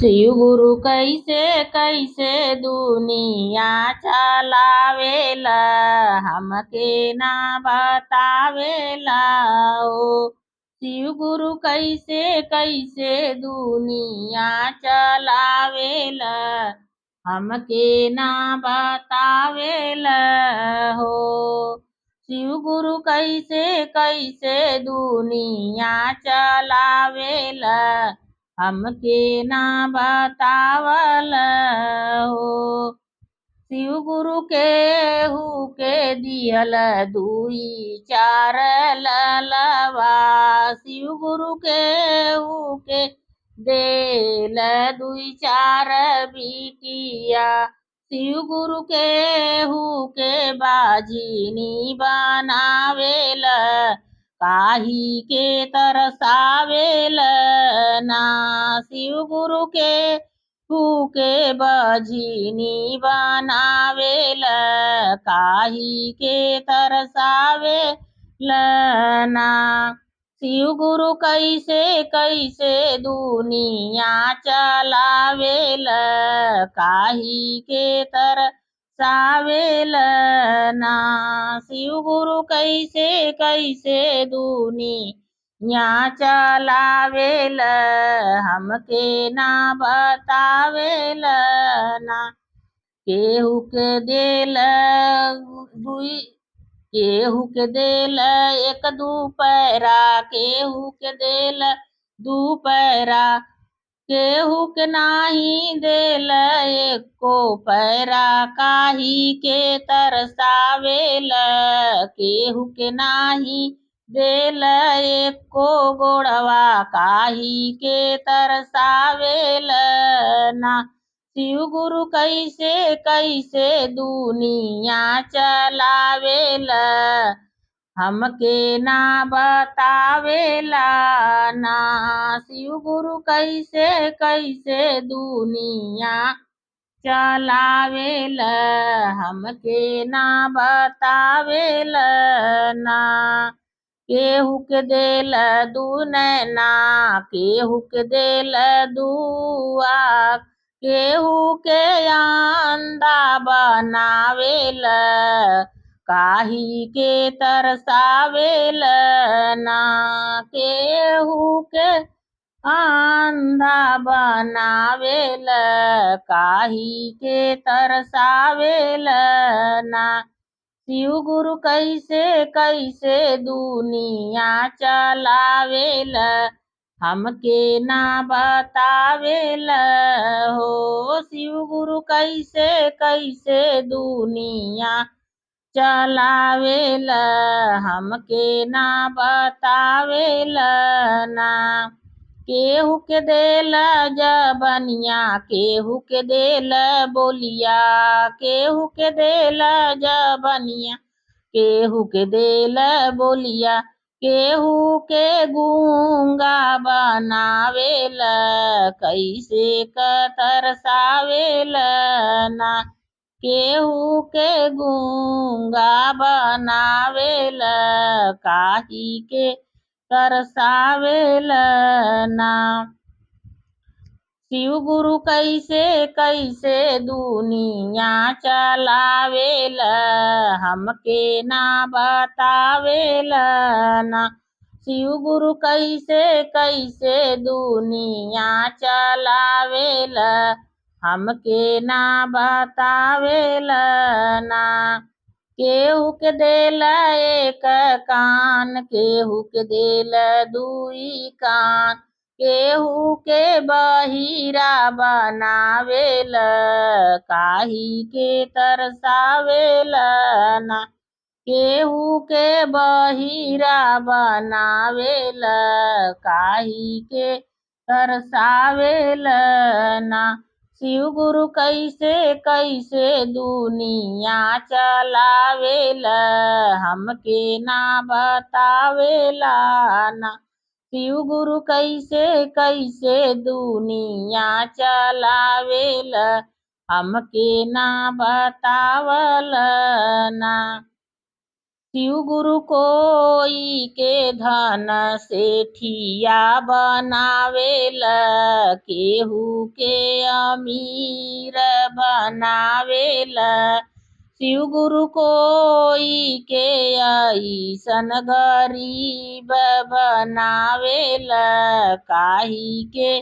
शिव गुरु कैसे कैसे दुनिया चलावेला, हमके ना बतावेला ओ। शिव गुरु कैसे कैसे दुनिया चलावेला, हमके ना बतावेला हो। शिव गुरु कैसे कैसे दुनिया चलावेला, हमके ना बतावल हो। शिव गुरु केहू के दियल दुई चार ललवा, शिव गुरु केहू के देल दुई चार बिटिया। शिव गुरु केहू के बाझिनी बनावेल, काही के तरसावेल ना। शिव गुरु के के बाझिनी बनावेल, काही के तरसावेल ना। शिव गुरु कैसे कैसे दुनिया चलावेल, काही के तरसावेल ना। शिव गुरु कैसे कैसे दुनिया चलावेल, हमके ना बतावेल ना। केहू के देल दुई, केहू के देल एक दू पैरा, केहू के देल दू पैरा, केहू के नाही देल एको पैरा, काही के तरसावेल, केहू के नाही देल एको गोड़वा, काही के तरसावेल ना। शिव गुरु कैसे कैसे दुनिया चलावेल, हमके ना बतावेला ना। शिव गुरु कैसे कैसे दुनिया चलावेल, हमके ना बतावेल ना। केहू के देल दू नैना, केहू के देल दू आँख, केहू के अंधा बनावेल, काही के तरसावेल ना। केहू के अंधा बनावेल, काही के तरसावेल ना। शिव गुरु कैसे कैसे दुनिया चलावेल, हमके ना बतावेल हो। शिव गुरु कैसे कैसे दुनिया चलावेल, हमके ना बतावेल ना। केहू के देल जबनिया, केहू के देल बोलिया, केहू के देल जबनिया, केहू के देल बोलिया, केहू के गूंगा बनावेल, कैसे क तरसावेल ना। केहू के गूंगा बनावेल, काही के तरसावेल ना। शिव गुरु कैसे कैसे दुनिया चलावेल, हमके ना बतावेल ना। शिव गुरु कैसे कैसे दुनिया चलावेल, हमके ना बतावेल ना। केहू के देल एक कान, केहू के देल दुई कान, केहू के बहिरा बनावेल, काही के तरसावेल ना। केहू के बहिरा बनावेल, काही के तरसावेल ना। शिव गुरु कैसे कैसे दुनिया चलावेल, हमके ना बतावेला ना। शिव गुरु कैसे कैसे दुनिया चलावेल, हमके ना बतावल ना। शिव गुरु कोई के धन से ठिया बनावेला, केहू के अमीर बनावेला। शिव गुरु कोई के अइसन गरीब बनावेला, काहे के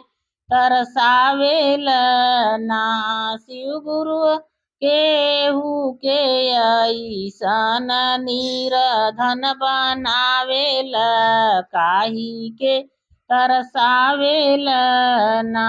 तरसावेला ना। शिव गुरु केहू के अइसन निर्धन बनावेला, काहे के तरसावेला ना।